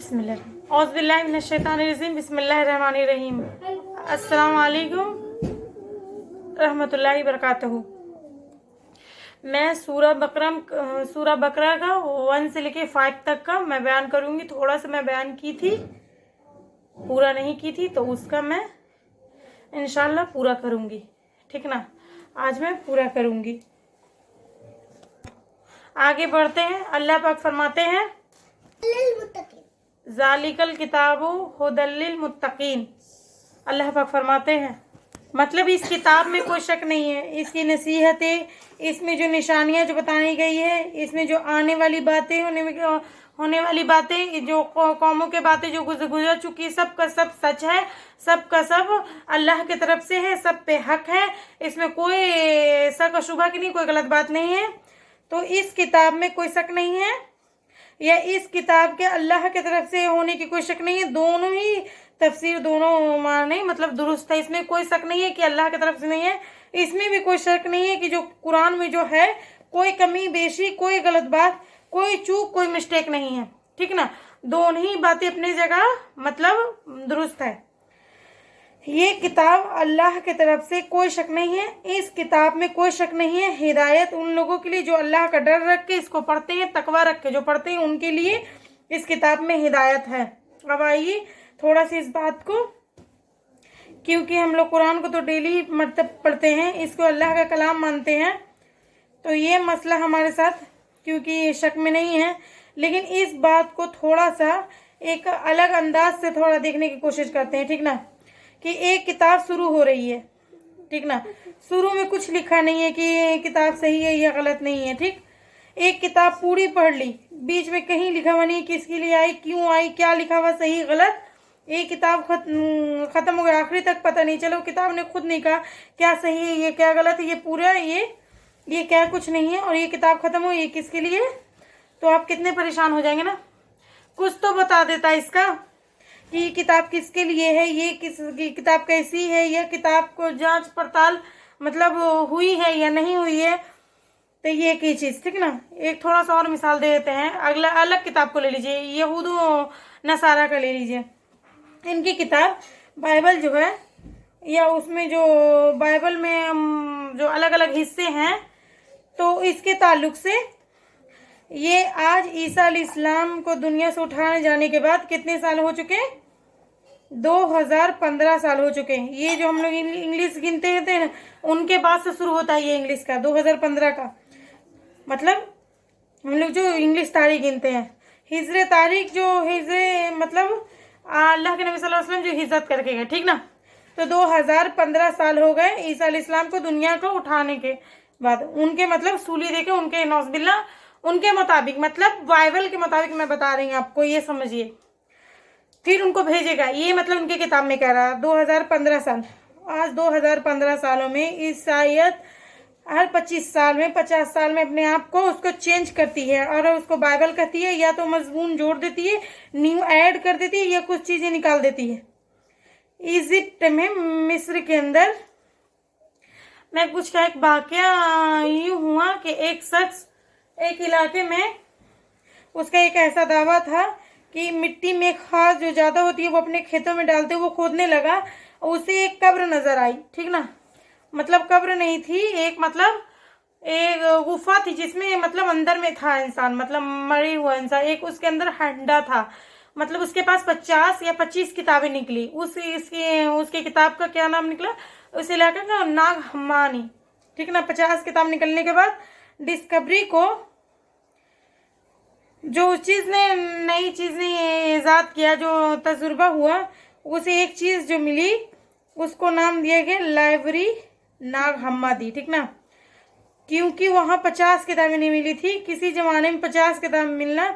बिस्मिल्लाह औज़ुबिल्लाहि मिनश्शैतानिर्रजीम बिस्मिल्लाहिर्रहमानिर्रहीम। अस्सलाम वालेकुम रहमतुल्लाहि बरकातहू। मैं सूरा बकरा का 1 से लेके 5 तक का मैं बयान करूँगी। थोड़ा सा मैं बयान की थी, पूरा नहीं की थी, तो उसका मैं इंशाल्लाह पूरा करूँगी। ठीक ना, आज मैं पूरा करूँगी। आगे बढ़ते हैं। अल्लाह पाक फरमाते हैं ज़ालिकल किताबु हुदल लिल मुत्तकीन। अल्लाह पाक फरमाते हैं मतलब इस किताब में कोई शक नहीं है, इसकी नसीहतें, इसमें जो निशानियां जो बताई गई है, इसमें जो आने वाली बातें, होने वाली बातें, जो कौमों के बातें जो गुजर चुकी, सब का सब सच है, सब का सब अल्लाह की तरफ से है, सब पे हक है। इसमें कोई शक शुबा की नहीं, कोई गलत बात नहीं है। तो इस किताब में कोई शक नहीं है, या इस किताब के अल्लाह की तरफ से होने की कोई शक नहीं है। दोनों ही तफसीर, दोनों माने मतलब दुरुस्त है। इसमें कोई शक नहीं है कि अल्लाह की तरफ से नहीं है, इसमें भी कोई शक नहीं है कि जो कुरान में जो है कोई कमी बेशी, कोई गलत बात, कोई चूक, कोई मिस्टेक नहीं है। ठीक ना, दोनों ही बातें अपनी जगह मतलब दुरुस्त है। ये किताब अल्लाह की तरफ से कोई शक नहीं है, इस किताब में कोई शक नहीं है। हिदायत उन लोगों के लिए जो अल्लाह का डर रख के इसको पढ़ते हैं, तकवा रख के जो पढ़ते हैं, उनके लिए इस किताब में हिदायत है। अब आइए थोड़ा सा इस बात को, क्योंकि हम लोग कुरान को तो डेली मतलब पढ़ते हैं, इसको अल्लाह का कलाम मानते हैं, तो ये मसला हमारे साथ क्योंकि शक में नहीं है, लेकिन इस बात को थोड़ा सा एक अलग अंदाज से थोड़ा देखने की कोशिश करते हैं। ठीक ना, कि एक किताब शुरू हो रही है, ठीक ना, शुरू में कुछ लिखा नहीं है कि किताब सही है या गलत नहीं है। ठीक, एक किताब पूरी पढ़ ली, बीच में कहीं लिखा हुआ नहीं किसके लिए आई, क्यों आई, क्या लिखा हुआ सही गलत। एक किताब खत्म हो गया, आखिरी तक पता नहीं चलो, किताब ने खुद नहीं कहा क्या सही है ये क्या गलत है, ये पूरा ये क्या कुछ नहीं है, और ये किताब खत्म हो, ये किसके लिए, तो आप कितने परेशान हो जाएंगे ना। कुछ तो बता देता है इसका कि किताब किसके लिए है, ये किसकी किताब कैसी है, यह किताब को जांच पड़ताल मतलब हुई है या नहीं हुई है। तो ये एक ही चीज़। ठीक ना, एक थोड़ा सा और मिसाल दे देते हैं। अगला अलग किताब को ले लीजिए, यहूद नसारा का ले लीजिए। इनकी किताब बाइबल जो है, या उसमें जो बाइबल में जो अलग अलग हिस्से हैं, तो इसके ताल्लुक से ये आज ईसा अलैहिस्सलाम को दुनिया से उठाए जाने के बाद कितने साल हो चुके हैं, 2015 साल हो चुके हैं। ये जो हम लोग इंग्लिश गिनते हैं ना, उनके बाद से शुरू होता है ये इंग्लिश का 2015 का, मतलब हम लोग जो इंग्लिश तारीख गिनते हैं, हिजरे तारीख जो हिजरे मतलब अल्लाह के नबी सल्लल्लाहु अलैहि वसल्लम जो हिजरत करके गए। ठीक ना, तो 2015 साल हो गए ईसा अलैहिस्सलाम को दुनिया को उठाने के बाद। उनके मतलब सूली देके, उनके नौज़बिल्ला, उनके मुताबिक मतलब बाइबल के मुताबिक मैं बता रही हूँ आपको, ये समझिए। फिर उनको भेजेगा, ये मतलब उनके किताब में कह रहा 2015 साल। आज 2015 सालों में ईसाईयत हर 25 साल में 50 साल में अपने आप को उसको चेंज करती है, और उसको बाइबल कहती है, या तो मजमून जोड़ देती है, न्यू ऐड कर देती है, या कुछ चीज़ें निकाल देती है। इजिप्ट में, मिस्र के अंदर मैं कुछ का एक वाकया यूँ हुआ कि एक शख्स एक इलाके में, उसका एक ऐसा दावा था कि मिट्टी में खाद जो ज़्यादा होती है वो अपने खेतों में डालते, वो खोदने लगा, उसे एक कब्र नज़र आई। ठीक ना, मतलब कब्र नहीं थी, एक मतलब एक गुफा थी जिसमें मतलब अंदर में था इंसान, मतलब मरे हुआ इंसान, एक उसके अंदर हंडा था। मतलब उसके पास 50 या 25 किताबें निकली। उसके किताब का क्या नाम निकला, उस इलाके का नाग हम्मानी। ठीक ना, 50 किताब निकलने के बाद डिस्कवरी को, जो उस चीज़ ने, नई चीज़ ने ईजाद किया, जो तजुर्बा हुआ, उसे एक चीज़ जो मिली, उसको नाम दिया गया लाइब्रेरी नाग हम्मादी। ठीक ना, क्योंकि वहाँ 50 किताबें नहीं मिली थी। किसी ज़माने में 50 किताब मिलना,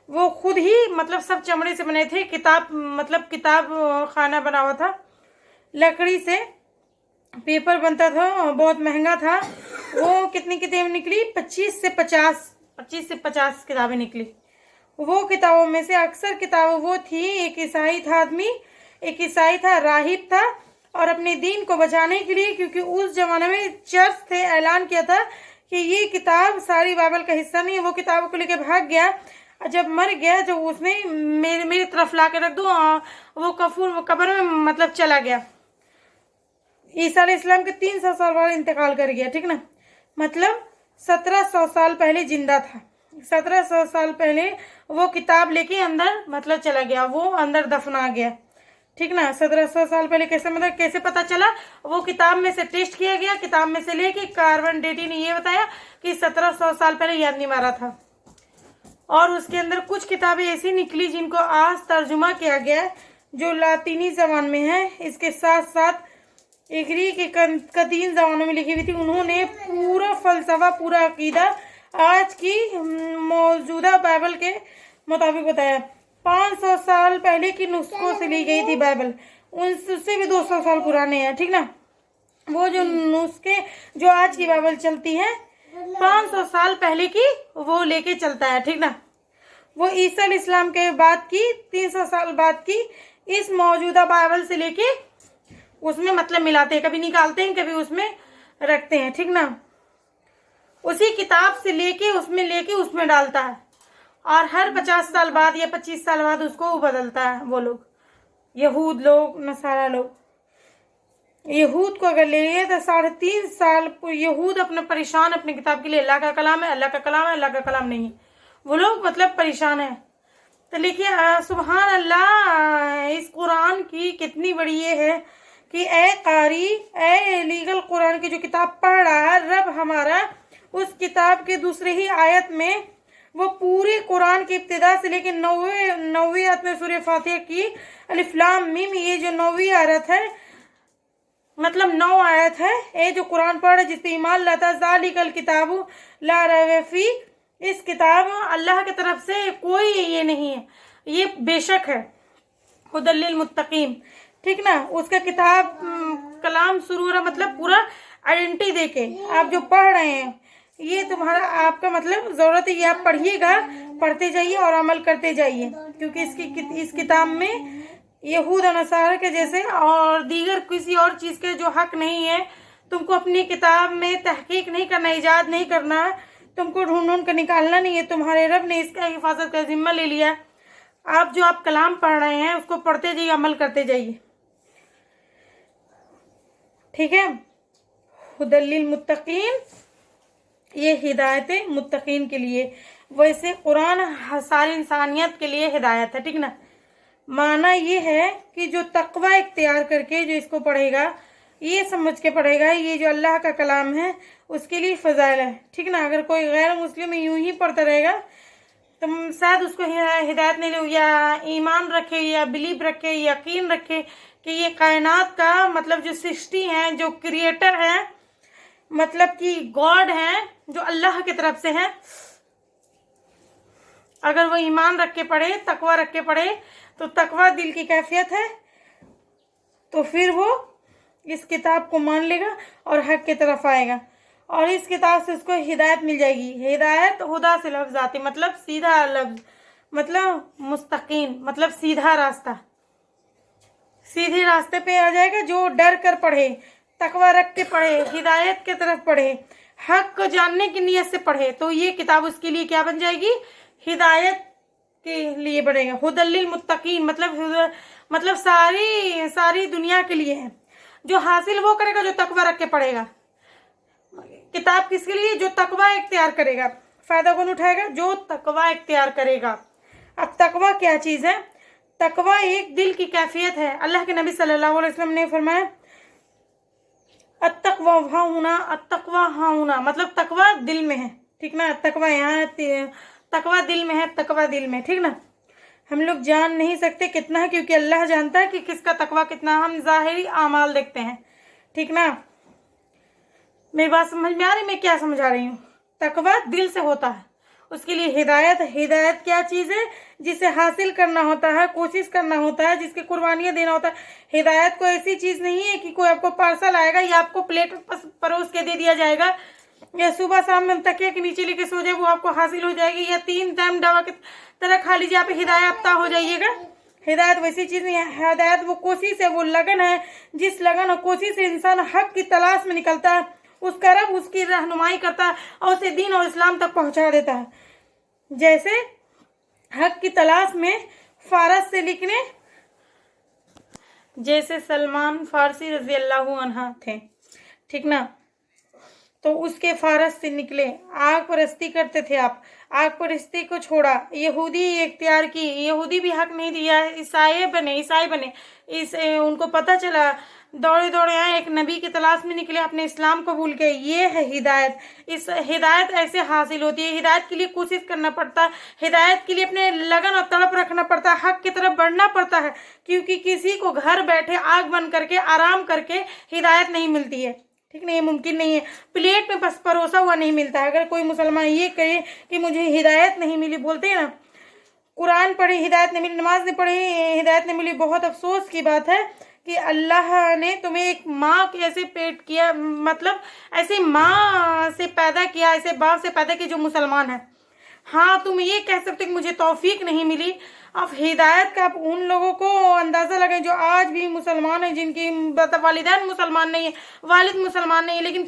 वो खुद ही मतलब सब चमड़े से बने थे। किताब मतलब किताब खाना बना हुआ था, लकड़ी से पेपर बनता था, बहुत महंगा था। वो कितनी किताबें निकली, 25 से 50 किताबें निकली। वो किताबों में से अक्सर किताबें वो थी, एक ईसाई था आदमी, एक ईसाई था, राहिब था, और अपने दीन को बचाने के लिए, क्योंकि उस जमाने में चर्च थे, ऐलान किया था कि ये किताब सारी बाइबल का हिस्सा नहीं है, वो किताबों को लेकर भाग गया। और जब मर गया, जो उसने मेरी मेरी तरफ ला के रख दो, वो कफूर वो कब्र में मतलब चला गया। ईसा अलैहिस्सलाम के 300 साल बाद इंतकाल कर गया, ठीक ना, मतलब 1700 साल पहले जिंदा था। 1700 साल पहले वो किताब लेके अंदर मतलब चला गया, वो अंदर दफना गया, ठीक ना। 1700 साल पहले कैसे, मतलब कैसे पता चला? वो किताब में से टेस्ट किया गया, किताब में से लेके कार्बन डेटिंग ने ये बताया कि 1700 साल पहले ये आदमी मारा था। और उसके अंदर कुछ किताबें ऐसी निकली जिनको आज तर्जुमा किया गया, जो लातीनी जबान में है। इसके साथ साथ इगरी के कदीम जमानों में लिखी हुई थी। उन्होंने पूरा फलसफा, पूरा अकीदा आज की मौजूदा बाइबल के मुताबिक बताया। 500 साल पहले की नुस्खों से ली गई थी बाइबल, उससे भी 200 साल पुराने हैं, ठीक ना। वो जो नुस्खे जो आज की बाइबल चलती है 500 साल पहले की वो लेके चलता है, ठीक ना। वो ईसा अलैहिस्सलाम के बाद की 300 साल बाद की इस मौजूदा बाइबल से लेके उसमें मतलब मिलाते हैं, कभी निकालते हैं, कभी उसमें रखते हैं, ठीक ना। उसी किताब से लेके उसमें डालता है, और हर 50 साल बाद या 25 साल बाद उसको बदलता है। वो लोग यहूद लोग, नसारा लोग। यहूद को अगर ले लिए तो 3.5 साल यहूद अपने परेशान अपनी किताब के लिए। अल्लाह का कलाम है, अल्लाह का कलाम है, अल्लाह का कलाम नहीं है, वो लोग मतलब परेशान है। तो लिखिए सुभान अल्लाह, इस कुरान की कितनी बड़ी ये है कि ए कारी, ए लीगल कुरान की जो किताब पढ़ रहा है, रब हमारा उस किताब के दूसरे ही आयत में वो पूरे कुरान की इब्तिदा से लेकर 9वीं आयत में सूरह फातिहा की अलिफ लाम मीम, ये जो 9वीं आयत है, मतलब 9 आयत है, ये जो कुरान पढ़ जिस पे ईमान लाता, ज़ालिकल किताबु ला रैब फी, इस किताब अल्लाह की तरफ से कोई ये नहीं है, ये बेशक है, हुदल लिल मुत्तकीन, ठीक ना। उसका किताब कलाम शुरू हो रहा, मतलब पूरा आइडेंटिटी देके आप जो पढ़ रहे हैं, ये तुम्हारा आपका मतलब जरूरत है, ये आप पढ़िएगा, पढ़ते जाइए और अमल करते जाइए, क्योंकि इस किताब में यहूद और नसारा के जैसे और दीगर किसी और चीज़ के जो हक नहीं है। तुमको अपनी किताब में तहकीक नहीं करना, ईजाद नहीं करना, तुमको ढूंढ कर निकालना नहीं है, तुम्हारे रब ने इसका हिफाजत का जिम्मा ले लिया। आप जो आप कलाम पढ़ रहे हैं उसको पढ़ते जाइए, अमल करते जाइए, ठीक है। हुदल लिल मुत्तकीन, ये हिदायत मुत्तकीन के लिए। वैसे कुरान सारी इंसानियत के लिए हिदायत है, ठीक ना। माना ये है कि जो तकवा इख्तियार करके जो इसको पढ़ेगा, ये समझ के पढ़ेगा ये जो अल्लाह का कलाम है, उसके लिए फजाइल है, ठीक ना। अगर कोई गैर मुस्लिम यूं ही पढ़ता रहेगा तो शायद उसको हिदायत नहीं ले, या ईमान रखे, या बिलीव रखे, यकीन रखे कि ये कायनात का मतलब जो सृष्टि है, जो क्रिएटर है, मतलब कि गॉड है, जो अल्लाह की तरफ से है। अगर वो ईमान रख के पढ़े, तकवा रख के पढ़े, तो तकवा दिल की कैफियत है, तो फिर वो इस किताब को मान लेगा और हक की तरफ आएगा, और इस किताब से उसको हिदायत मिल जाएगी। हिदायत हुदा से लफ्ज आती, मतलब सीधा लफ्ज, मतलब मुस्तकीम, मतलब सीधा रास्ता, सीधे रास्ते पे आ जाएगा। जो डर कर पढ़े, तकवा रख के पढ़े, हिदायत की तरफ पढ़े, हक को जानने की नीयत से पढ़े, तो ये किताब उसके लिए क्या बन जाएगी? हिदायत के लिए बनेगा। हुदल लिल मुत्तकीन, मतलब सारी दुनिया के लिए है। जो हासिल वो करेगा जो तकवा रख के पढ़ेगा। किताब किसके लिए? जो तकवा इख्तियार करेगा। फायदा कौन उठाएगा? जो तकवा इख्तियार करेगा। अब तकवा क्या चीज़ है? तकवा एक दिल की कैफियत है। अल्लाह के नबी सल्लल्लाहु अलैहि वसल्लम ने फरमाया, अत्तक़वा हाहुना, अत्तक़वा हाहुना, मतलब तकवा दिल में है, ठीक ना। तकवा यहाँ, तकवा दिल में है, तकवा दिल में, ठीक ना। हम लोग जान नहीं सकते कितना है, क्योंकि अल्लाह जानता है कि किसका तकवा कितना। हम ज़ाहिरी आमाल देखते हैं, ठीक ना। मेरी बात समझ में आ रही? मैं क्या समझा रही हूँ? तकवा दिल से होता है, उसके लिए हिदायत क्या चीज़ है? जिसे हासिल करना होता है, कोशिश करना होता है, जिसके कुर्बानियाँ देना होता है। हिदायत को ऐसी चीज़ नहीं है कि कोई आपको पार्सल आएगा या आपको प्लेट परोस के दे दिया जाएगा, या सुबह शाम में तकिया के नीचे लेके सो जाए वो आपको हासिल हो जाएगी, या 3 टाइम दवा की तरह खा लीजिए आप हिदायत याफ्ता हो जाइएगा। हिदायत वैसी चीज़ नहीं है। हिदायत वो कोशिश है, वो लगन है। जिस लगन और कोशिश से इंसान हक की तलाश में निकलता है, उसका रब उसकी रहनुमाई करता है और उसे दीन और इस्लाम तक पहुंचा देता है। जैसे हक की तलाश में फारस से लिखने, जैसे सलमान फारसी रजी अल्लाह अन्हा थे, ठीक ना, तो उसके फारस से निकले, आग परस्ती करते थे आप, आग परस्ती को छोड़ा, यहूदी इख्तियार की, यहूदी भी हक नहीं दिया, ईसाई बने, इस उनको पता चला, दौड़े दौड़े आए, एक नबी की तलाश में निकले, अपने इस्लाम कबूल किए। ये है हिदायत। इस हिदायत ऐसे हासिल होती है। हिदायत के लिए कोशिश करना पड़ता है, हिदायत के लिए अपने लगन और तड़प रखना पड़ता है, हक की तरफ बढ़ना पड़ता है, क्योंकि किसी को घर बैठे आग बंद करके आराम करके हिदायत नहीं मिलती है, ठीक नहीं, ये मुमकिन नहीं है। प्लेट में बस परोसा हुआ नहीं मिलता है। अगर कोई मुसलमान ये कहे कि मुझे हिदायत नहीं मिली, बोलते हैं ना कुरान पढ़ी हिदायत नहीं मिली, नमाज नहीं पढ़ी हिदायत नहीं मिली, बहुत अफसोस की बात है कि अल्लाह ने तुम्हें एक माँ के ऐसे पेट किया, मतलब ऐसी माँ से पैदा किया, ऐसे बाप से पैदा किया जो मुसलमान है। हाँ, तुम ये कह सकते कि मुझे तौफीक नहीं मिली। अब हिदायत का आप उन लोगों को अंदाज़ा लगाएं जो आज भी मुसलमान हैं, जिनकी वालिदैन मुसलमान नहीं है, वालिद मुसलमान नहीं है, लेकिन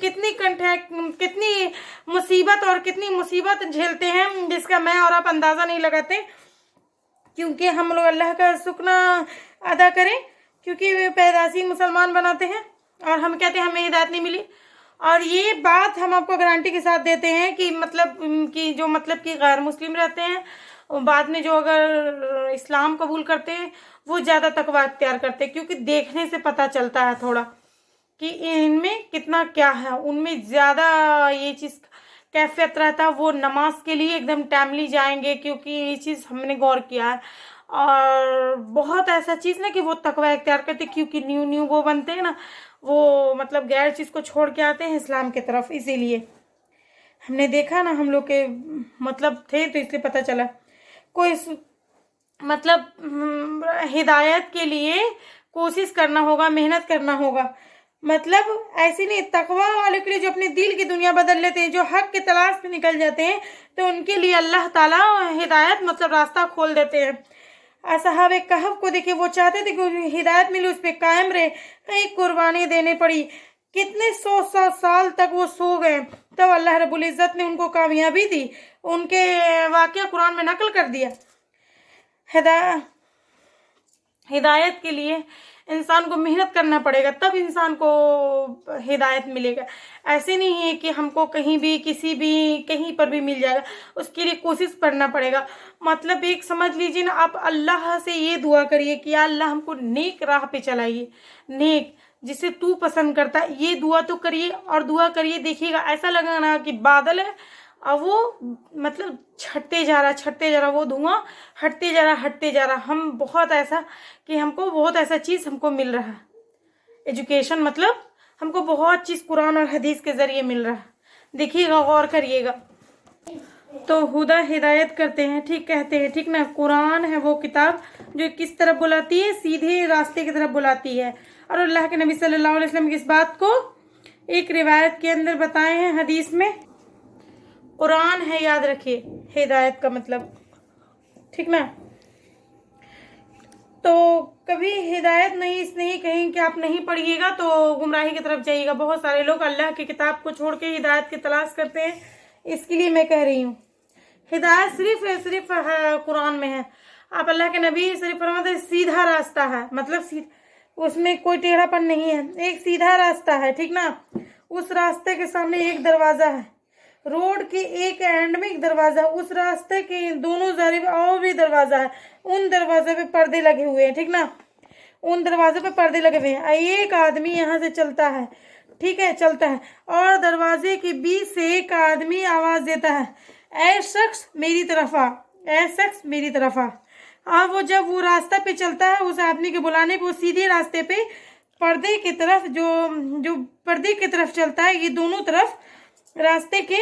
कितनी मुसीबत और कितनी मुसीबत झेलते हैं जिसका मैं और आप अंदाज़ा नहीं लगाते। क्योंकि हम लोग अल्लाह का शुक्र अदा करें, क्योंकि वे पैदाशी मुसलमान बनाते हैं और हम कहते हैं हमें हिदायत नहीं मिली। और ये बात हम आपको गारंटी के साथ देते हैं कि मतलब कि गैर मुस्लिम रहते हैं, बाद में जो अगर इस्लाम कबूल करते हैं वो ज़्यादा तकवा अख्तियार करते हैं, क्योंकि देखने से पता चलता है थोड़ा कि इनमें कितना क्या है, उनमें ज़्यादा ये चीज़ कैफियत रहता है। वो नमाज के लिए एकदम टाइमली जाएंगे, क्योंकि ये चीज़ हमने गौर किया है। और बहुत ऐसा चीज़ ना कि वो तकवा इख्तियार करते, क्योंकि न्यू वो बनते हैं ना, वो मतलब गैर चीज़ को छोड़ के आते हैं इस्लाम की तरफ। इसीलिए हमने देखा ना, हम लोग के मतलब थे तो इसलिए पता चला। कोई मतलब हिदायत के लिए कोशिश करना होगा, मेहनत करना होगा। मतलब ऐसी नहीं, तकवा वाले के लिए जो अपने दिल की दुनिया बदल लेते हैं, जो हक की तलाश में निकल जाते हैं, तो उनके लिए अल्लाह ताला हिदायत मतलब रास्ता खोल देते हैं। असहाबे कहफ को देखिए, वो चाहते थे कि हिदायत मिले, उस पर कायम रहे, कई कुर्बानी देनी पड़ी, कितने 100 साल तक वो सो गए, तब अल्लाह रब्बुल इज़्ज़त ने उनको कामयाबी दी। उनके वाक़या कुरान में नकल कर दिया। हिदायत के लिए इंसान को मेहनत करना पड़ेगा, तब इंसान को हिदायत मिलेगा। ऐसे नहीं है कि हमको कहीं भी कहीं पर भी मिल जाएगा, उसके लिए कोशिश करना पड़ेगा। मतलब एक समझ लीजिए ना, आप अल्लाह से ये दुआ करिए कि या अल्लाह हमको नेक राह पे चलाइए, नेक जिसे तू पसंद करता है, ये दुआ तो करिए। और दुआ करिए, देखिएगा ऐसा लगेगा ना कि बादल है और वो मतलब छटते जा रहा, वो धुआं हटते जा रहा। हम बहुत ऐसा कि हमको बहुत ऐसा चीज़ हमको मिल रहा है, एजुकेशन मतलब हमको बहुत चीज़ कुरान और हदीस के ज़रिए मिल रहा है। देखिएगा, गौर करिएगा। तो हुदा हिदायत करते हैं, ठीक कहते हैं, ठीक ना। कुरान है वो किताब जो किस तरफ बुलाती है, सीधे रास्ते की तरफ बुलाती है। और अल्लाह के नबी सल्लल्लाहु अलैहि वसल्लम इस बात को एक रिवायत के अंदर बताए हैं, हदीस में। कुरान है, याद रखिए, हिदायत का मतलब, ठीक ना। तो कभी हिदायत नहीं कहीं कि आप नहीं पढ़िएगा तो गुमराही की तरफ जाइएगा। बहुत सारे लोग अल्लाह की किताब को छोड़ के हिदायत की तलाश करते हैं, इसके लिए मैं कह रही हूँ हिदायत सिर्फ कुरान में है। आप अल्लाह के नबी सिर्फ फरमाते सीधा रास्ता है, मतलब उसमें कोई टेढ़ापन नहीं है, एक सीधा रास्ता है, ठीक ना। उस रास्ते के सामने एक दरवाज़ा है, रोड के एक एंड में एक दरवाज़ा, उस रास्ते के दोनों जानिब और भी दरवाज़ा है, उन दरवाजे पे पर्दे लगे हुए हैं, ठीक ना। उन दरवाजे पे पर्दे लगे हुए हैं। एक आदमी यहाँ से चलता है, ठीक है, चलता है, और दरवाजे के बीच से एक आदमी आवाज़ देता है, ऐ शख्स मेरी तरफ आ, ऐ शख्स मेरी तरफ आ। और वो जब वो रास्ता पे चलता है, उस आदमी के बुलाने पे वो सीधे रास्ते पे पर्दे की तरफ जो पर्दे की तरफ चलता है, ये दोनों तरफ रास्ते के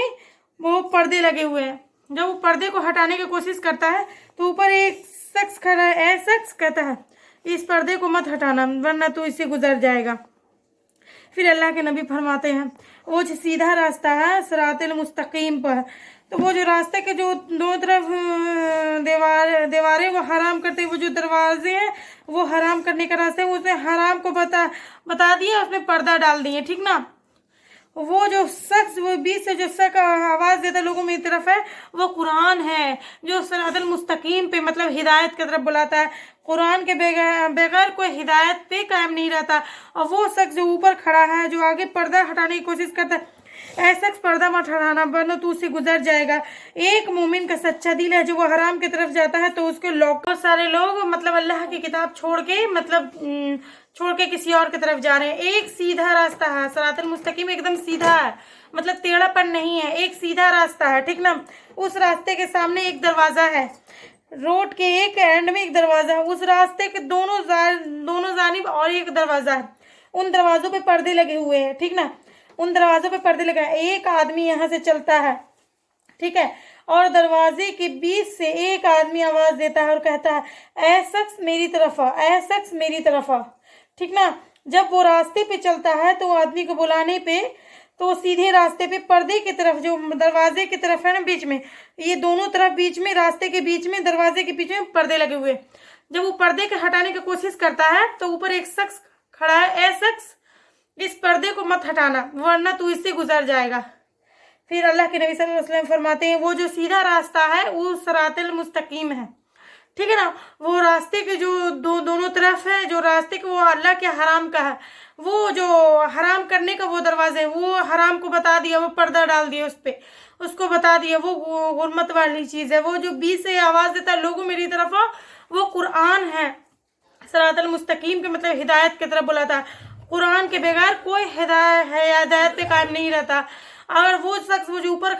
वो पर्दे लगे हुए हैं। जब वो पर्दे को हटाने की कोशिश करता है तो ऊपर एक शख्स खड़ा है, ऐ शख्स कहता है इस पर्दे को मत हटाना वरना तो इससे गुजर जाएगा। फिर अल्लाह के नबी फरमाते हैं वो जो सीधा रास्ता है सिरातुल मुस्तकीम पर, तो वो जो रास्ते के जो दो तरफ दीवारें वो हराम करते, वो जो दरवाजे हैं वो हराम करने का रास्ता है, उसने हराम को बता दिया, उसमें पर्दा डाल दिए, ठीक ना। वो जो शख्स, वो बीच से जो शख्स आवाज देता लोगों मेरी तरफ है, वो कुरान है जो सिरातल मुस्तकीम पे मतलब हिदायत की तरफ बुलाता है। कुरान के बगैर बगैर कोई हिदायत पे कायम नहीं रहता। और वो शख्स जो ऊपर खड़ा है, जो आगे पर्दा हटाने की कोशिश करता है, ऐसा पर्दा मत हटाना वरना तू उससे गुजर जाएगा। एक मोमिन का सच्चा दिल है, जो वो हराम की तरफ जाता है तो उसको लॉक। बहुत सारे लोग मतलब अल्लाह की किताब छोड़ के मतलब छोड़ के किसी और की तरफ जा रहे हैं। एक सीधा रास्ता है, सिरातल मुस्तकीम एकदम सीधा है, मतलब टेढ़ापन नहीं है, एक सीधा रास्ता है, ठीक ना। उस रास्ते के सामने एक दरवाजा है, रोड के एक एंड में एक दरवाजा है, उस रास्ते के दोनों जानिब और एक दरवाजा है। उन दरवाजों पे पर्दे लगे हुए हैं, ठीक ना, उन दरवाजों पे पर्दे लगे हैं। एक आदमी यहाँ से चलता है, ठीक है, और दरवाजे के बीच से एक आदमी आवाज देता है और कहता है, ऐ शख्स मेरी तरफ आ, ऐ शख्स मेरी तरफ आ, ठीक ना। जब वो रास्ते पे चलता है तो आदमी को बुलाने पे तो सीधे रास्ते पे पर्दे की तरफ, जो दरवाजे की तरफ है ना, बीच में, ये दोनों तरफ बीच में, रास्ते के बीच में, दरवाजे के बीच में पर्दे लगे हुए। जब वो पर्दे के हटाने की कोशिश करता है तो ऊपर एक शख्स खड़ा है, ऐ शख्स इस पर्दे को मत हटाना वरना तू इससे गुजर जाएगा। फिर अल्लाह के नबी सल्लल्लाहु अलैहि वसल्लम फरमाते हैं, वो जो सीधा रास्ता है वो सिरातल मुस्तकीम है, ठीक है ना। वो रास्ते के जो दोनों तरफ है, जो रास्ते के वो अल्लाह के हराम का है, वो जो हराम करने का वो दरवाजे, वो हराम को बता दिया, वो पर्दा डाल दिया उस पे, उसको बता दिया वो गुरमत वाली चीज़ है। वो जो बीच से आवाज़ देता है लोगों मेरी तरफ आओ, वो कुरान है, सिरातल मुस्तकीम के मतलब हिदायत की तरफ बुलाता है। कुरान के बगैर कोई हिदायत पे कायम नहीं रहता। अगर वो शख्स, वो जो ऊपर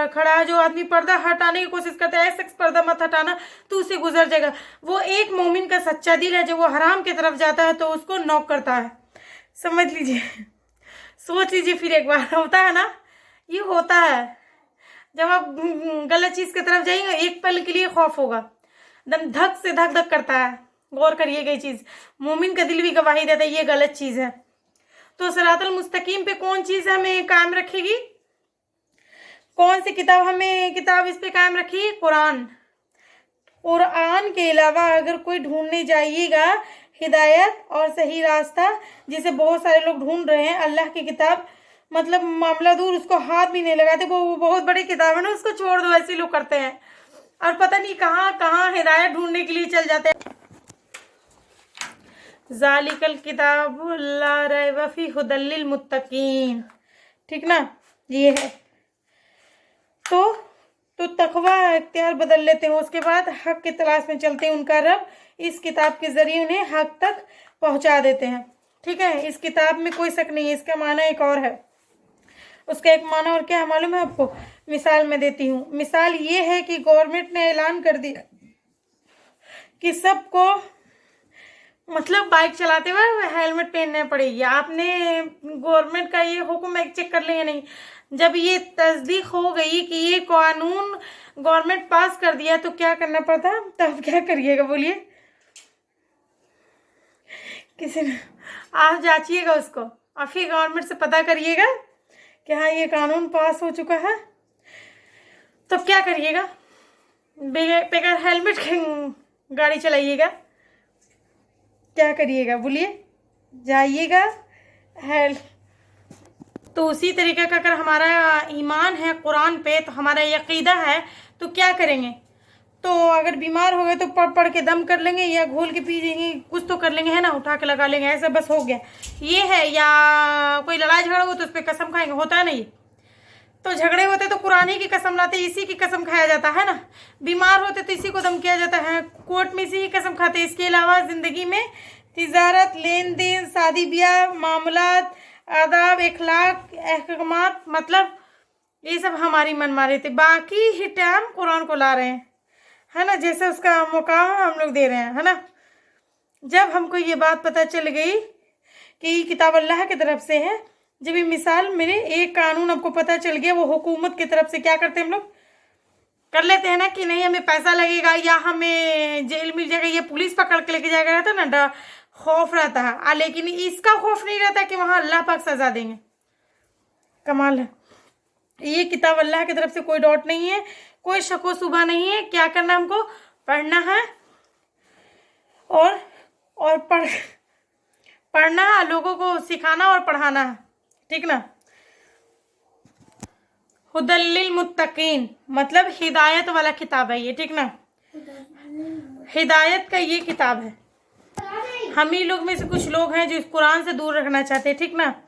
खड़ा है, जो आदमी पर्दा हटाने की कोशिश करता है, ऐसा शख्स पर्दा मत हटाना तो उसे गुजर जाएगा। वो एक मोमिन का सच्चा दिल है, जो वो हराम की तरफ जाता है तो उसको नॉक करता है, समझ लीजिए, सोच लीजिए फिर एक बार। होता है ना, ये होता है, जब आप गलत चीज़ की तरफ जाएंगे एक पल के लिए खौफ होगा, एकदम धक से धक धक करता है। गौर करिएगा, ये चीज़ मोमिन का दिल भी गवाही देता है ये गलत चीज़ है। तो सिरातल मुस्तकीम पे कौन चीज़ हमें कायम रखेगी, कौन सी किताब हमें इस पे कायम रखेगी, कुरान। कुरान के अलावा अगर कोई ढूंढने जाइएगा हिदायत और सही रास्ता, जिसे बहुत सारे लोग ढूंढ रहे हैं, अल्लाह की किताब, मतलब मामला दूर, उसको हाथ भी नहीं लगाते, वो बहुत बड़ी किताब है ना, उसको छोड़ दो, ऐसे लोग करते हैं और पता नहीं कहाँ कहाँ हिदायत ढूंढने के लिए चल जाते हैं। ज़ालिकल किताब ला रैब फीह हुदल लिल मुत्तकीन, ठीक ना, ये है। तो तकवा इख्तियार बदल लेते हैं, उसके बाद हक की तलाश में चलते हैं। उनका रब इस किताब के जरिए उन्हें हक तक पहुंचा देते हैं, ठीक है। इस किताब में कोई शक नहीं है, इसका माना एक और है, उसका एक माना और क्या मालूम है आपको, मिसाल मैं देती हूँ। मिसाल ये है कि गवर्नमेंट ने ऐलान कर दिया कि सबको मतलब बाइक चलाते हुए हेलमेट पहनना पड़ेगी। आपने गवर्नमेंट का ये हुक्म एक चेक कर लिया नहीं, जब ये तस्दीक हो गई कि ये कानून गवर्नमेंट पास कर दिया तो क्या करना पड़ता, तब क्या करिएगा बोलिए। किसी ने आप जांचिएगा उसको और फिर गवर्नमेंट से पता करिएगा कि हाँ ये कानून पास हो चुका है, तो क्या करिएगा, बगैर हेलमेट के गाड़ी चलाइएगा, क्या करिएगा बोलिए, जाइएगा तो उसी तरीके का अगर हमारा ईमान है कुरान पे, तो हमारा यकीदा है, तो क्या करेंगे, तो अगर बीमार हो गए तो पढ़ पढ़ के दम कर लेंगे या घोल के पी लेंगे, कुछ तो कर लेंगे, है ना, उठा के लगा लेंगे, ऐसा बस हो गया ये है। या कोई लड़ाई झगड़ा हो तो उस पर कसम खाएंगे, होता है नहीं, तो झगड़े होते तो कुरान ही की कसम लाते, इसी की कसम खाया जाता है ना। बीमार होते तो इसी को दम किया जाता है, कोर्ट में इसी की कसम खाते। इसके अलावा ज़िंदगी में तिजारत, लेन देन, शादी ब्याह, मामलात, आदाब, अखलाक, अहकामात, मतलब ये सब हमारी मनमानी थे। बाकी ही टाइम कुरान को ला रहे हैं, है ना, जैसे उसका मुकाम हम लोग दे रहे हैं, है ना। जब हमको ये बात पता चल गई कि ये किताब अल्लाह की तरफ से है, जब ये मिसाल मेरे एक कानून आपको पता चल गया, वो हुकूमत की तरफ से, क्या करते हैं हम लोग, कर लेते हैं ना कि नहीं हमें पैसा लगेगा या हमें जेल मिल जाएगा, ये पुलिस पकड़ के लेके जाएगा, रहता ना, खौफ रहता है। लेकिन इसका खौफ नहीं रहता कि वहाँ अल्लाह पाक सजा देंगे। कमाल है, ये किताब अल्लाह की तरफ से, कोई डाउट नहीं है, कोई शको शुबा नहीं है। क्या करना, हमको पढ़ना है और पढ़ना है, लोगों को सिखाना और पढ़ाना है, ठीक ना। हुदल लिल मुत्तकीन मतलब हिदायत वाला किताब है ये, ठीक ना। हिदायत का ये किताब है। हम ही लोग में से कुछ लोग हैं जो इस कुरान से दूर रखना चाहते हैं, ठीक ना।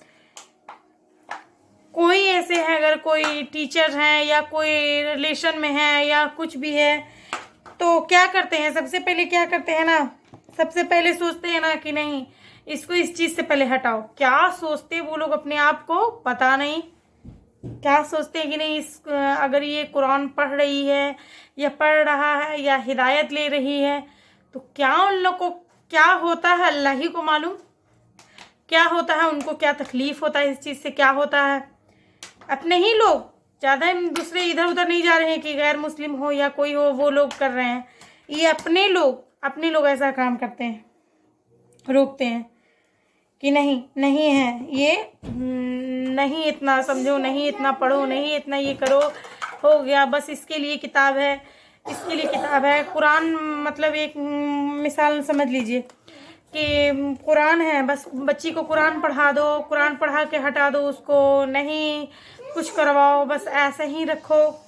कोई ऐसे है, अगर कोई टीचर हैं या कोई रिलेशन में है या कुछ भी है, तो क्या करते हैं, सबसे पहले क्या करते हैं ना, सबसे पहले सोचते हैं ना कि नहीं इसको इस चीज से पहले हटाओ। क्या सोचते हैं वो लोग अपने आप को पता नहीं। क्या सोचते हैं कि नहीं इस अगर ये कुरान पढ़ रही है या पढ़ रहा है या हिदायत ले रही है तो क्या उन लोग को क्या होता है अल्लाह ही को मालूम। क्या होता है उनको, क्या तकलीफ होता है इस चीज़ से, क्या होता है। अपने ही लोग, ज़्यादा दूसरे इधर उधर नहीं जा रहे हैं कि गैर मुस्लिम हो या कोई हो वो लोग कर रहे हैं। ये अपने लोग ऐसा काम करते हैं, रोकते हैं कि नहीं है ये, नहीं इतना समझो, नहीं इतना पढ़ो, नहीं इतना ये करो, हो गया बस। इसके लिए किताब है, इसके लिए किताब है। कुरान मतलब एक मिसाल समझ लीजिए कि कुरान है, बस बच्ची को कुरान पढ़ा दो, कुरान पढ़ा के हटा दो उसको, नहीं कुछ करवाओ, बस ऐसे ही रखो।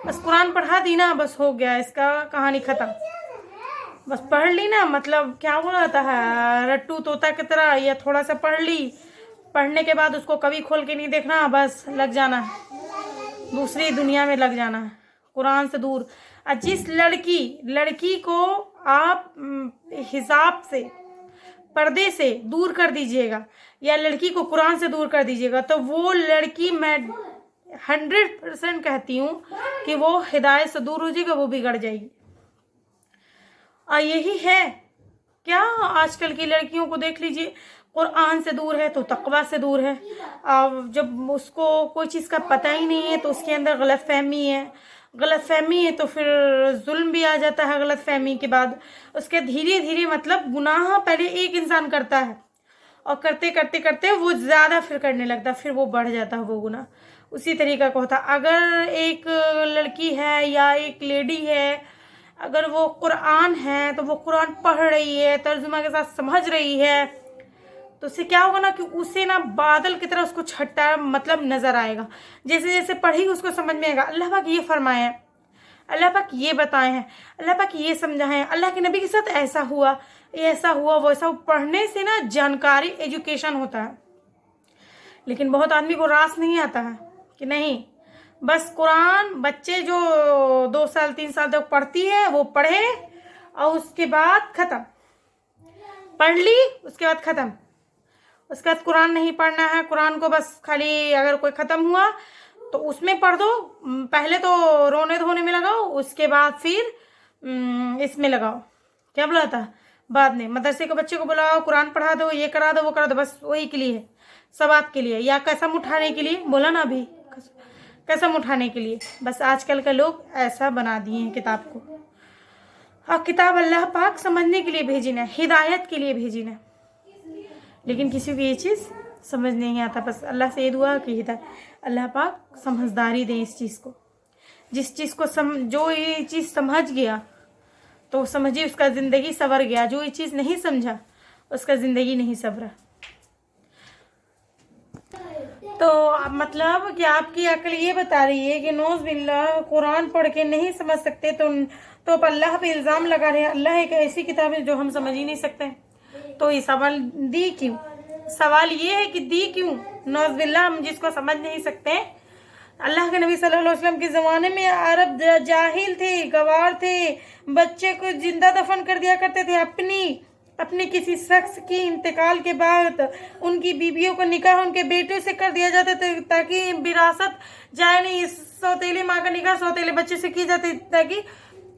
बस कुरान पढ़ा दी ना, बस हो गया, इसका कहानी ख़त्म। बस पढ़ ली ना, मतलब क्या बोला जाता है, रट्टू तोता की तरह, या थोड़ा सा पढ़ ली, पढ़ने के बाद उसको कभी खोल के नहीं देखना, बस लग जाना दूसरी दुनिया में, लग जाना कुरान से दूर। और जिस लड़की को आप हिसाब से, पर्दे से दूर कर दीजिएगा या लड़की को कुरान से दूर कर दीजिएगा, तो वो लड़की, मैं 100% कहती हूँ कि वो हिदायत से दूर हो जाएगी, वो बिगड़ जाएगी। और यही है क्या, आजकल की लड़कियों को देख लीजिए, कुरान से दूर है तो तकवा से दूर है। अब जब उसको कोई चीज़ का पता ही नहीं है तो उसके अंदर गलतफहमी है तो फिर जुल्म भी आ जाता है। गलतफहमी के बाद उसके धीरे धीरे मतलब गुनाह पहले एक इंसान करता है और करते करते करते वो ज़्यादा फिर करने लगता है, फिर वो बढ़ जाता है वो गुनाह। उसी तरीका का होता है। अगर एक लड़की है या एक लेडी है, अगर वो कुरान है तो वो कुरान पढ़ रही है, तर्जुमा के साथ समझ रही है, तो उससे क्या होगा ना कि उसे ना बादल की तरह उसको छट्टा मतलब नजर आएगा। जैसे जैसे पढ़ेगी उसको समझ में आएगा, अल्लाह पाक ये फरमाए हैं, अल्लाह पाक ये बताए हैं, अल्लाह पाक ये समझाए हैं, अल्लाह के नबी के साथ ऐसा हुआ, ऐसा हुआ, वैसा। पढ़ने से ना जानकारी, एजुकेशन होता है। लेकिन बहुत आदमी को रास नहीं आता है कि नहीं, बस कुरान बच्चे जो 2 साल 3 साल तक पढ़ती है वो पढ़े और उसके बाद ख़त्म, पढ़ ली उसके बाद ख़त्म। उसके बाद कुरान नहीं पढ़ना है। कुरान को बस खाली अगर कोई ख़त्म हुआ तो उसमें पढ़ दो, पहले तो रोने धोने में लगाओ, उसके बाद फिर इसमें लगाओ, क्या बोला था, बाद में मदरसे के बच्चे को बुलाओ, कुरान पढ़ा दो, ये करा दो, वो करा दो, बस वही के लिए, सवाब के लिए या कसम उठाने के लिए, बोला ना अभी, कसम उठाने के लिए। बस आजकल के लोग ऐसा बना दिए हैं किताब को। और किताब अल्लाह पाक समझने के लिए भेजी ना, हिदायत के लिए भेजी ना, लेकिन किसी को ये चीज़ समझ नहीं आता। बस अल्लाह से ये दुआ कि हिदायत, अल्लाह पाक समझदारी दें इस चीज़ को। जिस चीज़ को जो ये चीज़ समझ गया तो समझिए उसका ज़िंदगी सवर गया, जो ये चीज़ नहीं समझा उसका ज़िंदगी नहीं सवरा। तो मतलब कि आपकी अक्ल ये बता रही है कि नौज़ बिल्लाह कुरान पढ़ के नहीं समझ सकते तो अल्लाह पे इल्ज़ाम लगा रहे हैं। अल्लाह एक ऐसी किताब है जो हम समझ ही नहीं सकते, तो ये सवाल दी क्यों? सवाल ये है कि दी क्यों? नौज़ बिल्लाह हम जिसको समझ नहीं सकते। अल्लाह के नबी सल्लल्लाहु अलैहि वसल्लम के ज़माने में अरब जाहिल थे, गवार थे, बच्चे को जिंदा दफन कर दिया करते थे। अपने किसी शख्स की इंतकाल के बाद उनकी बीवियों को निकाह उनके बेटों से कर दिया जाता था ताकि विरासत जाए नहीं। सौतेली माँ का निकाह सौतेले बच्चे से की जाती ताकि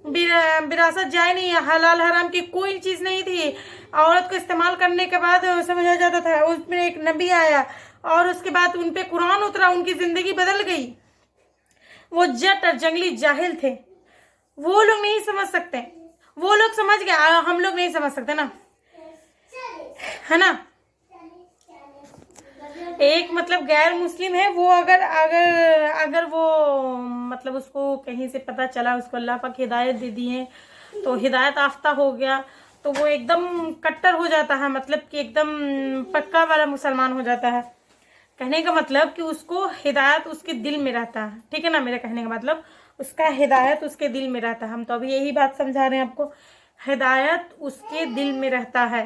विरासत जाए नहीं। हलाल हराम की कोई चीज़ नहीं थी। औरत को इस्तेमाल करने के बाद समझा जाता था। उसमें एक नबी आया और उसके बाद उन पे कुरान उतरा, उनकी ज़िंदगी बदल गई। वो जट और जंगली जाहिल थे, वो लोग नहीं समझ सकते। वो लोग समझ गए, हम लोग नहीं समझ सकते ना, है ना। एक मतलब गैर मुस्लिम है, वो अगर वो मतलब उसको कहीं से पता चला, उसको अल्लाह पाक हिदायत दे दी है तो हिदायत याफ्ता हो गया, तो वो एकदम कट्टर हो जाता है, मतलब कि एकदम पक्का वाला मुसलमान हो जाता है। कहने का मतलब कि उसको हिदायत उसके दिल में रहता है, ठीक है ना। मेरा कहने का मतलब उसका हिदायत उसके दिल में रहता है। हम तो अभी यही बात समझा रहे हैं आपको, हिदायत उसके दिल में रहता है।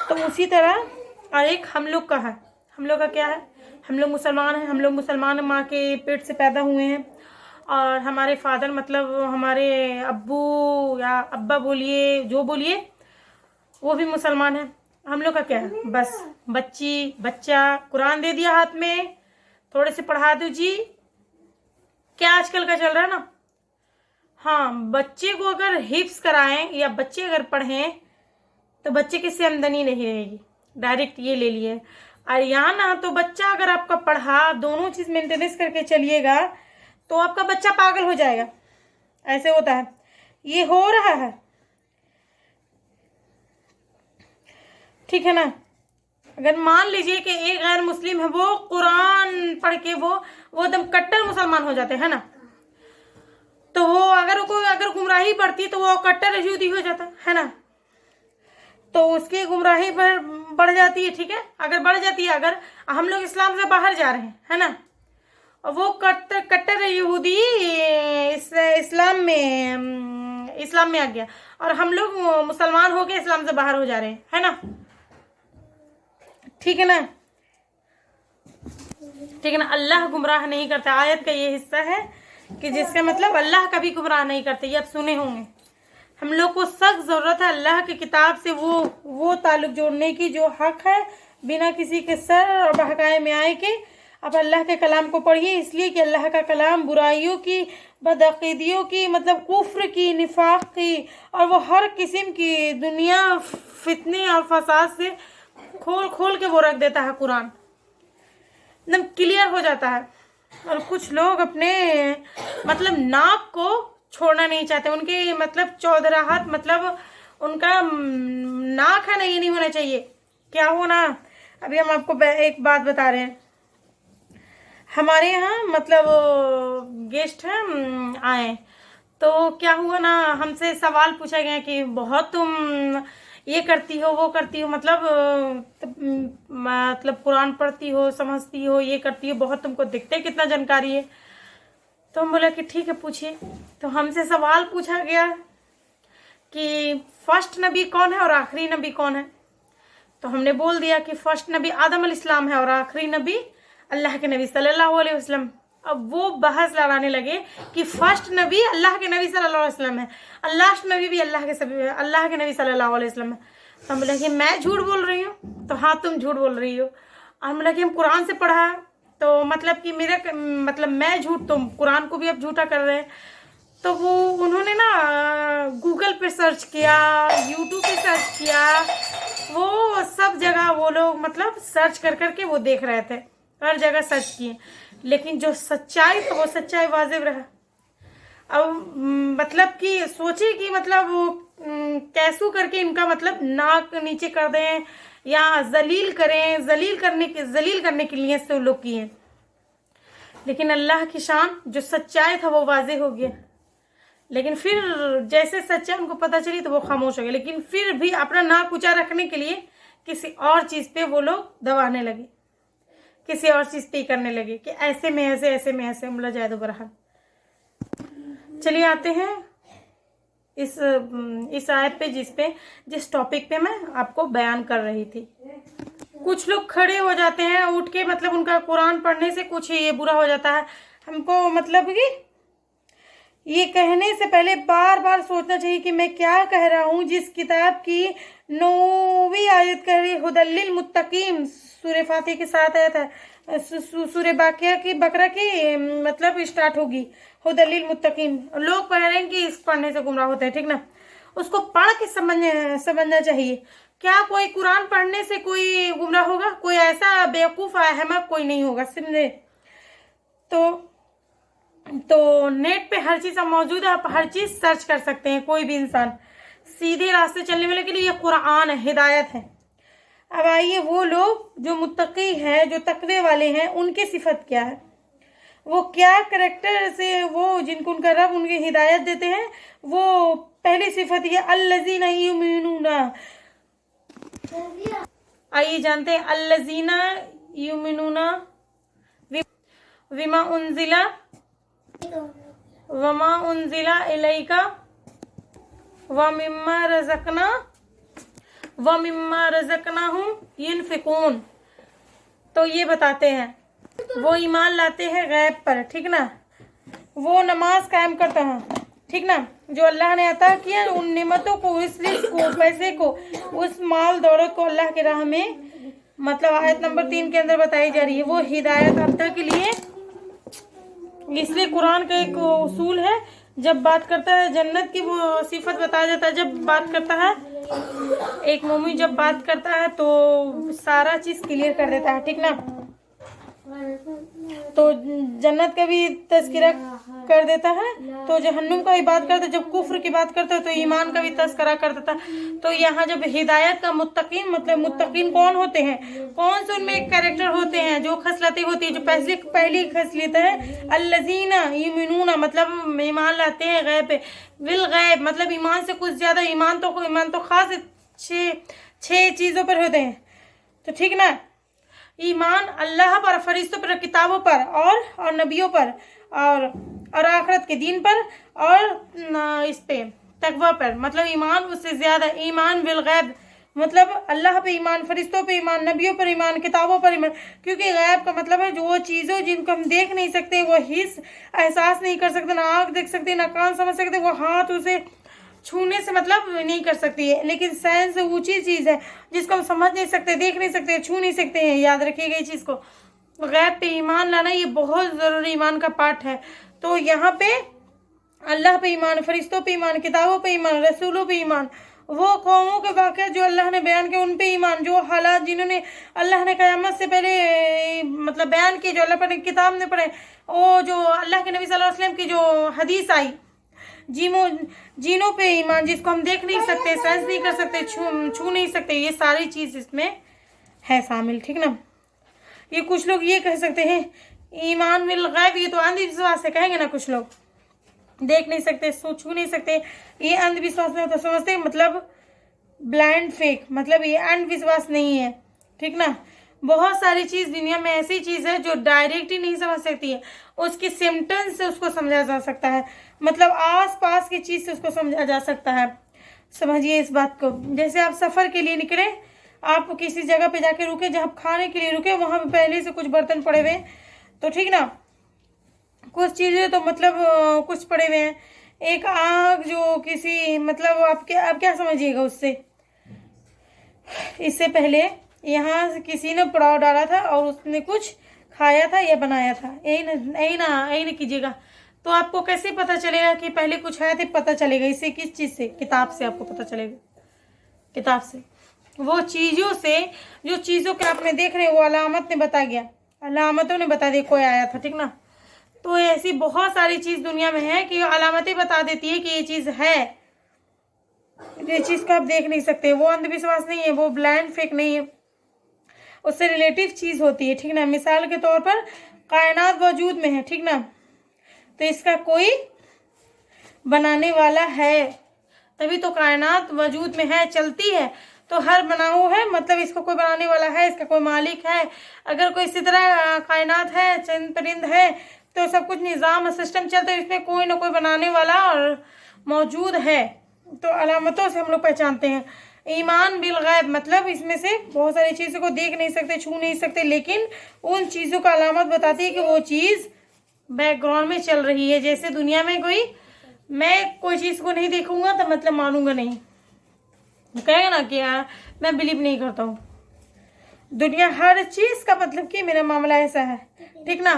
तो उसी तरह एक हम लोग का है, हम लोग का क्या है, हम लोग मुसलमान हैं, हम लोग मुसलमान माँ के पेट से पैदा हुए हैं, और हमारे फादर मतलब हमारे अब्बू या अब्बा बोलिए जो बोलिए, वो भी मुसलमान है। हम लोग का क्या है, बस बच्चा कुरान दे दिया हाथ में, थोड़े से पढ़ा दो जी, क्या आजकल का चल रहा है ना। हाँ, बच्चे को अगर हिफ्स कराएं या बच्चे अगर पढ़ें तो बच्चे की से आमदनी नहीं रहेगी, डायरेक्ट ये ले लिए। और यहाँ ना तो बच्चा अगर आपका पढ़ा, दोनों चीज मेंटेनेंस करके चलिएगा तो आपका बच्चा पागल हो जाएगा। ऐसे होता है, ये हो रहा है, ठीक है ना। अगर मान लीजिए कि एक गैर मुस्लिम है, वो कुरान पढ़ के वो एकदम कट्टर मुसलमान हो जाते हैं ना, तो वो अगर गुमराही बढ़ती तो वो कट्टर यहूदी हो जाता है ना। तो उसकी गुमराही बढ़ जाती है, ठीक है। अगर बढ़ जाती है, अगर हम लोग इस्लाम से बाहर जा रहे हैं, है ना, और वो कट्टर यहूदी इस्लाम में आ गया, और हम लोग मुसलमान हो के इस्लाम से बाहर हो जा रहे हैं, है ना, ठीक है ना, ठीक है ना। अल्लाह गुमराह नहीं करता, आयत का ये हिस्सा है कि जिसका मतलब अल्लाह कभी गुमराह नहीं करते, ये आप सुने होंगे। हम लोग को सख्त जरूरत है अल्लाह की किताब से वो ताल्लुक जोड़ने की जो हक है, बिना किसी के सर और बहकाए में आए के आप अल्लाह के कलाम को पढ़िए, इसलिए कि अल्लाह का कलाम बुराइयों की, बदअकीदियों की, मतलब कुफ्र की, निफाक की, और वो हर किस्म की दुनिया फितने और फसाद से खोल खोल के वो रख देता है। कुरान एकदम क्लियर हो जाता है। और कुछ लोग अपने मतलब नाक को छोड़ना नहीं चाहते, उनके मतलब चौधराहट, मतलब उनका नाक है ना, ये नहीं होना चाहिए। क्या हो ना, अभी हम आपको एक बात बता रहे हैं। हमारे यहाँ मतलब गेस्ट हैं आए, तो क्या हुआ ना, हमसे सवाल पूछा गया कि बहुत तुम ये करती हो, वो करती हो, मतलब कुरान पढ़ती हो, समझती हो, ये करती हो, बहुत तुमको दिखते कितना जानकारी है। तो हम बोला कि ठीक है पूछिए। तो हमसे सवाल पूछा गया कि फर्स्ट नबी कौन है और आखिरी नबी कौन है। तो हमने बोल दिया कि फर्स्ट नबी आदम अलैहिस्सलाम है और आखिरी नबी अल्लाह के नबी सल्लल्लाहु अलैहि वसल्लम। अब वो बहस लड़ाने लगे कि फर्स्ट नबी अल्लाह के नबी सल्लल्लाहु अलैहि वसल्लम है, लास्ट नबी भी अल्लाह के नबी सल्लल्लाहु अलैहि वसल्लम है। तो हम बोले कि मैं झूठ बोल रही हूँ, तो हाँ तुम झूठ बोल रही हो। हम बोले कि हम कुरान से पढ़ा, तो मतलब कि मेरा मतलब मैं झूठ, तुम कुरान को भी अब झूठा कर रहे हैं। तो वो उन्होंने ना गूगल पे सर्च किया, यूट्यूब पे सर्च किया, वो सब जगह वो लोग मतलब सर्च कर करके वो देख रहे थे, हर जगह सर्च किए, लेकिन जो सच्चाई था वो सच्चाई वाजिब रहा। अब मतलब कि सोचे कि मतलब वो कैसू करके इनका मतलब नाक नीचे कर दें या जलील करें, जलील करने के लिए से लोग किए। लेकिन अल्लाह की शान, जो सच्चाई था वो वाजे हो गया। लेकिन फिर जैसे सच्चाई उनको पता चली तो वो खामोश हो गए, लेकिन फिर भी अपना नाक ऊंचा रखने के लिए किसी और चीज पे वो लोग दबाने लगे, किसी और चीज पे करने लगे कि ऐसे में ऐसे हमला जाए दो बरहन। चलिए आते हैं इस आयत पे, जिस टॉपिक पे मैं आपको बयान कर रही थी। कुछ लोग खड़े हो जाते हैं उठ के, मतलब उनका कुरान पढ़ने से कुछ ये बुरा हो जाता है। हमको मतलब कि ये कहने से पहले बार बार सोचना चाहिए कि मैं क्या कह रहा हूँ। जिस किताब की 9वीं आयत कह रही हुदल्लिल मुत्तकीन, सूरह फातिहा के साथ आयत है, सूरह बकरा की मतलब स्टार्ट होगी हुदल्लिल मुत्तकीन। लोग कह रहे हैं कि इस पढ़ने से गुमराह होते हैं, ठीक ना। उसको पढ़ के समझना चाहिए। क्या कोई कुरान पढ़ने से कोई गुमराह होगा? कोई ऐसा बेवकूफ अहमक कोई नहीं होगा, समझे। तो नेट पे हर चीज मौजूद है, आप हर चीज सर्च कर सकते हैं, कोई भी इंसान। सीधे रास्ते चलने वाले के लिए ये कुरान है, हिदायत है। अब आइए, वो लोग जो मुत्तकी हैं, जो तकवे वाले हैं, उनकी सिफत क्या है, वो क्या करैक्टर से वो जिनको उनका रब उनकी हिदायत देते हैं। वो पहली सिफत ये अल्लज़ीना युमिनूना, आइए जानते हैं। अल्लज़ीना युमिनूना विमा उनजिला वमा उनजिला इलैका व मिम्मा रज़क़नाहुम युनफ़िकून। तो ये बताते हैं वो ईमान लाते हैं गैब पर, ठीक ना, वो नमाज कायम करते हैं, ठीक ना, जो अल्लाह ने अता किया उन नेमतों को, उस रिज़्क़ को, पैसे को, उस माल दौलत को अल्लाह के राह में, मतलब आयत नंबर 3 के अंदर बताई जा रही है वो हिदायत याफ्ता के लिए। इसलिए कुरान का एक उसूल है, जब बात करता है जन्नत की वो सिफत बताया जाता है, जब बात करता है एक मोमिन जब बात करता है तो सारा चीज क्लियर कर देता है, ठीक ना। तो जन्नत का भी तस्करा कर देता है, तो जहन्नुम का भी बात करता है, जब कुफ्र की बात करता है तो ईमान का भी तस्करा कर देता है। तो यहाँ जब हिदायत का मुत्तकीन, मतलब मुत्तकीन कौन होते हैं, कौन से उनमें एक कैरेक्टर होते हैं, जो खसलतें होती है, जो पहली खसलत है अल्लज़ीना युमिनूना, मतलब ईमान लाते हैं गैब पे, विल गैब मतलब ईमान से कुछ ज्यादा, ईमान तो खास छह चीजों पर होते हैं, तो ठीक ना। ईमान अल्लाह पर, फरिश्तों पर, किताबों पर और नबियों पर और आखिरत के दिन पर और इस पे तकवा पर, मतलब ईमान उससे ज्यादा। ईमान बिल गैब मतलब अल्लाह पे ईमान, फरिश्तों पे ईमान, नबियों पर ईमान, किताबों पर ईमान, क्योंकि गैब का मतलब है जो वो चीज़ों जिनको हम देख नहीं सकते, वो हिस्स एहसास नहीं कर सकते, ना आँख देख सकते, ना कान समझ सकते, वो हाथ उसे छूने से मतलब नहीं कर सकती है। लेकिन साइंस ऊंची चीज़ है जिसको हम समझ नहीं सकते, देख नहीं सकते, छू नहीं सकते हैं, याद रखिएगा इस चीज़ को। गैब पे ईमान लाना ये बहुत ज़रूरी ईमान का पार्ट है। तो यहाँ पे अल्लाह पे ईमान, फरिश्तों पे ईमान, किताबों पे ईमान, रसूलों पे ईमान, वो कौमों के वाक़या जो अल्लाह ने बयान किए उन पे ईमान, जो हालात जिन्होंने अल्लाह ने क़यामत से पहले मतलब बयान किए, जो अल्लाह पर किताब ने पढ़े, वो जो अल्लाह के नबी सल्लल्लाहु अलैहि वसल्लम की जो हदीस आई, जीनों पे ईमान जिसको हम देख नहीं सकते, सेंस नहीं कर सकते, छू नहीं सकते, ये सारी चीज़ इसमें है शामिल, ठीक ना। ये कुछ लोग ये कह सकते हैं ईमान बिल गैब, ये तो अंधविश्वास है, कहेंगे ना कुछ लोग, देख नहीं सकते, छू नहीं सकते, ये अंधविश्वास नहीं होता, समझते मतलब ब्लाइंड फेक, मतलब ये अंधविश्वास नहीं है, ठीक ना। बहुत सारी चीज़ दुनिया में ऐसी चीज़ है जो डायरेक्ट ही नहीं समझ सकती है, उसकी सिम्टम्स से उसको समझा जा सकता है, मतलब आस पास की चीज़ से उसको समझा जा सकता है। समझिए इस बात को। जैसे आप सफ़र के लिए निकले, आप किसी जगह पे जाके रुके, जहाँ खाने के लिए रुके वहाँ पे पहले से कुछ बर्तन पड़े हुए, तो ठीक ना, कुछ चीज़ें तो मतलब कुछ पड़े हुए हैं, एक आग जो किसी मतलब आप क्या समझिएगा उससे। इससे पहले यहाँ किसी ने पुलाव डाला था और उसने कुछ खाया था या बनाया था, यही ना कीजिएगा। तो आपको कैसे पता चलेगा कि पहले कुछ है, तो पता चलेगा इससे, किस चीज़ से, किताब से आपको पता चलेगा, किताब से, वो चीज़ों से, जो चीज़ों के आपने देख रहे वो अलामत ने बता गया, अलामतों ने बता दिया कोई आया था, ठीक ना। तो ऐसी बहुत सारी चीज़ दुनिया में है कि अलामतें बता देती है कि ये चीज़ है, ये चीज़ को आप देख नहीं सकते, वो अंधविश्वास नहीं है, वो ब्लाइंड फेक नहीं है, उससे रिलेटिव चीज़ होती है, ठीक ना। मिसाल के तौर पर कायनात वजूद में है, ठीक ना, तो इसका कोई बनाने वाला है, तभी तो कायनात वजूद में है, चलती है, तो हर बनाओ है, मतलब इसको कोई बनाने वाला है, इसका कोई मालिक है। अगर कोई इसी तरह कायनात है, चंद परिंद है, तो सब कुछ निज़ाम सिस्टम चलता है, इसमें कोई ना कोई बनाने वाला और मौजूद है। तो अलामतों से हम लोग पहचानते हैं। ईमान बिल गैब मतलब इसमें से बहुत सारी चीज़ों को देख नहीं सकते, छू नहीं सकते, लेकिन उन चीज़ों का अलामत बताती है कि वो चीज़ बैकग्राउंड में चल रही है। जैसे दुनिया में मैं कोई चीज़ को नहीं देखूंगा तो मतलब मानूंगा नहीं, कहेगा ना कि मैं बिलीव नहीं करता हूँ। दुनिया हर चीज़ का मतलब कि मेरा मामला ऐसा है, ठीक ना।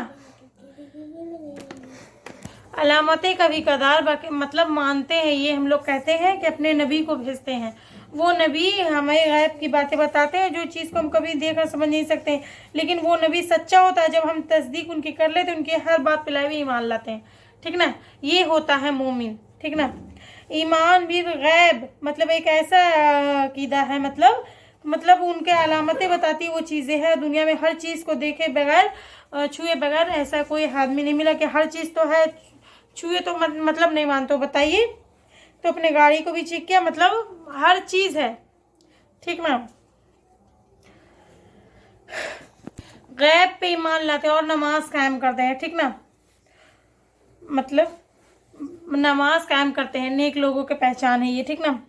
अलामतें कभी कदार बाकी मतलब मानते हैं, ये हम लोग कहते हैं कि अपने नबी को भेजते हैं, वो नबी हमें गैब की बातें बताते हैं, जो चीज़ को हम कभी देख और समझ नहीं सकते, लेकिन वो नबी सच्चा होता है जब हम तस्दीक उनकी कर लेते हैं, उनकी हर बात पे लाए ईमान लाते हैं, ठीक ना। ये होता है मोमिन, ठीक ना। ईमान बिल गैब मतलब एक ऐसा अकीदा है, मतलब उनके अलामतें बताती वो चीज़ें हैं। दुनिया में हर चीज़ को देखे बगैर, छुए बगैर ऐसा कोई आदमी नहीं मिला कि हर चीज़ तो है, छुए तो मतलब नहीं मानते हो, बताइए। तो अपने गाड़ी को भी चेक किया, मतलब हर चीज़ है, ठीक ना। गैब पे ईमान लाते हैं और नमाज कायम करते हैं, ठीक ना। मतलब नमाज कायम करते हैं, नेक लोगों की पहचान है ये, ठीक ना।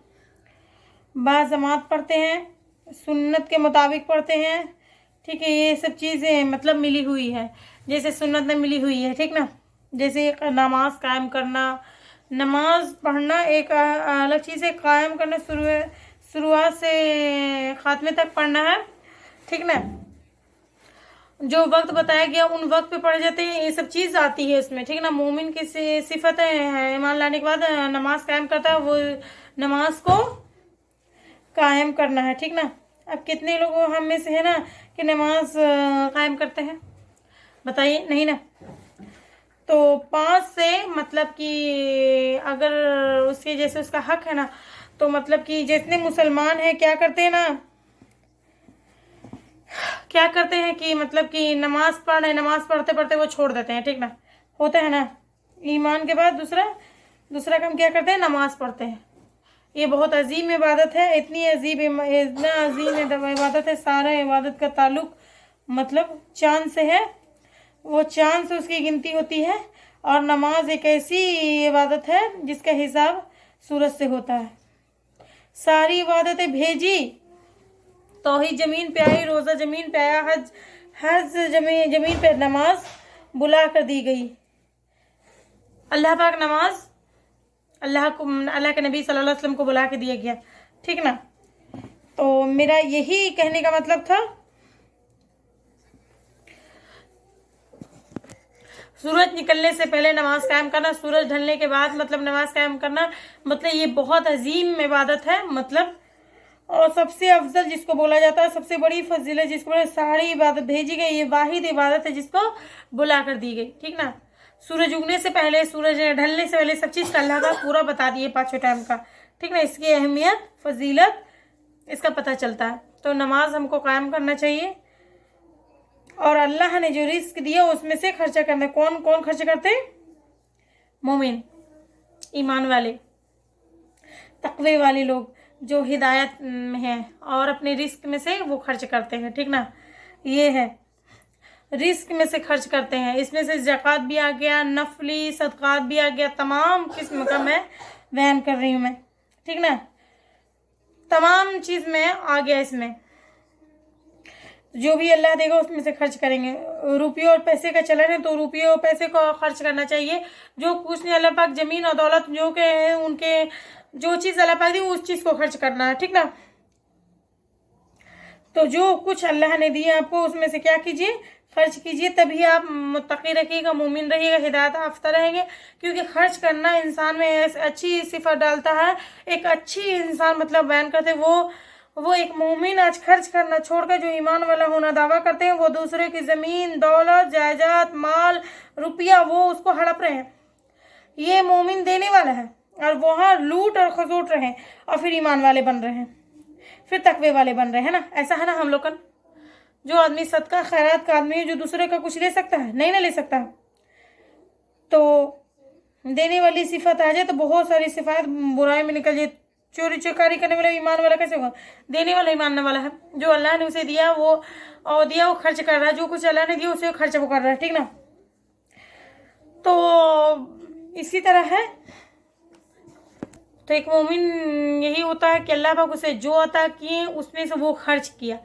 बाजमात पढ़ते हैं, सुन्नत के मुताबिक पढ़ते हैं, ठीक है। ये सब चीज़ें मतलब मिली हुई है, जैसे सुन्नत में मिली हुई है, ठीक ना। जैसे नमाज कायम करना, नमाज पढ़ना एक अलग चीज़ है, कायम करना शुरुआत से ख़ात्मे तक पढ़ना है, ठीक ना। जो वक्त बताया गया उन वक्त पे पढ़ जाते हैं, ये सब चीज़ आती है इसमें, ठीक ना। मोमिन की सिफत है, ईमान लाने के बाद नमाज कायम करता है, वो नमाज को कायम करना है, ठीक ना। अब कितने लोग हम में से है ना कि नमाज कायम करते हैं, बताइए, नहीं ना। तो 5 से मतलब कि अगर उसके जैसे उसका हक है ना, तो मतलब कि जितने मुसलमान हैं क्या करते हैं ना, क्या करते हैं कि मतलब कि नमाज पढ़ रहे, नमाज पढ़ते पढ़ते वो छोड़ देते हैं, ठीक ना। होता है ना, ईमान के बाद दूसरा काम क्या करते हैं, नमाज पढ़ते हैं। ये बहुत अजीम इबादत है, इतना अजीम इबादत है। सारा इबादत का ताल्लुक मतलब चांद से है, वो चांद से उसकी गिनती होती है। और नमाज एक ऐसी इबादत है जिसका हिसाब सूरज से होता है। सारी इबादतें भेजी, तौहीद जमीन पे आई, रोज़ा जमीन पे आया, हज जमीन पे, नमाज बुला कर दी गई। अल्लाह पाक नमाज अल्लाह के नबी सल्लल्लाहु अलैहि वसल्लम को बुला के दिया गया, ठीक ना। तो मेरा यही कहने का मतलब था। सूरज निकलने से पहले नमाज कायम करना, सूरज ढलने के बाद मतलब नमाज कायम करना, मतलब ये बहुत अजीम इबादत है, मतलब और सबसे अफजल जिसको बोला जाता है, सबसे बड़ी फजीलत जिसको बोले, सारी इबादत भेजी गई, ये वाहिद इबादत है जिसको बुला कर दी गई, ठीक ना। सूरज उगने से पहले, सूरज ढलने से पहले सब चीज़ का अल्लाह का पूरा बता दिए, 5 टाइम का, ठीक ना। इसकी अहमियत, फजीलत इसका पता चलता है। तो नमाज हमको कायम करना चाहिए, और अल्लाह ने जो रिस्क दिया उसमें से खर्चा करना। कौन कौन खर्च करते हैं, मोमिन, ईमान वाले, तकवे वाले लोग जो हिदायत में हैं, और अपने रिस्क में से वो खर्च करते हैं, ठीक ना। ये है, रिस्क में से खर्च करते हैं, इसमें से ज़कात भी आ गया, नफली सदक़ात भी आ गया, तमाम किस्म का मैं बयान कर रही हूँ मैं, ठीक ना। तमाम चीज़ में आ गया इसमें, जो भी अल्लाह देगा उसमें से खर्च करेंगे। रुपये और पैसे का चलन है तो रुपये और पैसे को खर्च करना चाहिए। जो कुछ नहीं अल्लाह पाक ज़मीन और दौलत जो के हैं उनके, जो चीज़ अल्लाह पाक दी उस चीज़ को खर्च करना है, ठीक ना। तो जो कुछ अल्लाह ने दिया आपको उसमें से क्या कीजिए, खर्च कीजिए, तभी आप मुत्तकी रखिएगा, मुमिन रहिएगा, हिदायत याफ्ता रहेंगे। क्योंकि खर्च करना इंसान में अच्छी सिफत डालता है। एक अच्छी इंसान मतलब बयान करते वो एक मोमिन आज खर्च करना छोड़कर जो ईमान वाला होना दावा करते हैं, वो दूसरे की ज़मीन, दौलत, जायदाद, माल, रुपया वो उसको हड़प रहे हैं। ये मोमिन देने वाला है, और वहाँ लूट और खसोट रहे हैं, और फिर ईमान वाले बन रहे हैं, फिर तकवे वाले बन रहे हैं ना। ऐसा है ना हम लोग का। जो आदमी सदका खैरात का आदमी है, जो दूसरे का कुछ ले सकता है, नहीं ना ले सकता। तो देने वाली सिफत आ जाए तो बहुत सारी सिफात बुराई में निकल जाए। चोरी चकारी करने वाला ईमान वाला कैसे होगा, देने वाला ईमान वाला है। जो अल्लाह ने उसे दिया वो खर्च कर रहा है, जो कुछ अल्लाह ने दिया उसे खर्च वो कर रहा है, ठीक ना। तो इसी तरह है। तो एक मोमिन यही होता है कि अल्लाह पाक उसे जो अता किए उसमें से वो खर्च किया,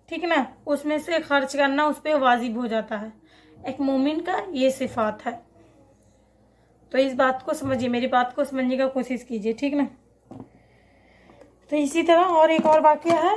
ठीक ना। उसमें से खर्च करना उस पर वाजिब हो जाता है। एक मोमिन का ये सिफात है। तो इस बात को समझिए, मेरी बात को समझने का कोशिश कीजिए, ठीक ना। तो इसी तरह और एक और वाक़या है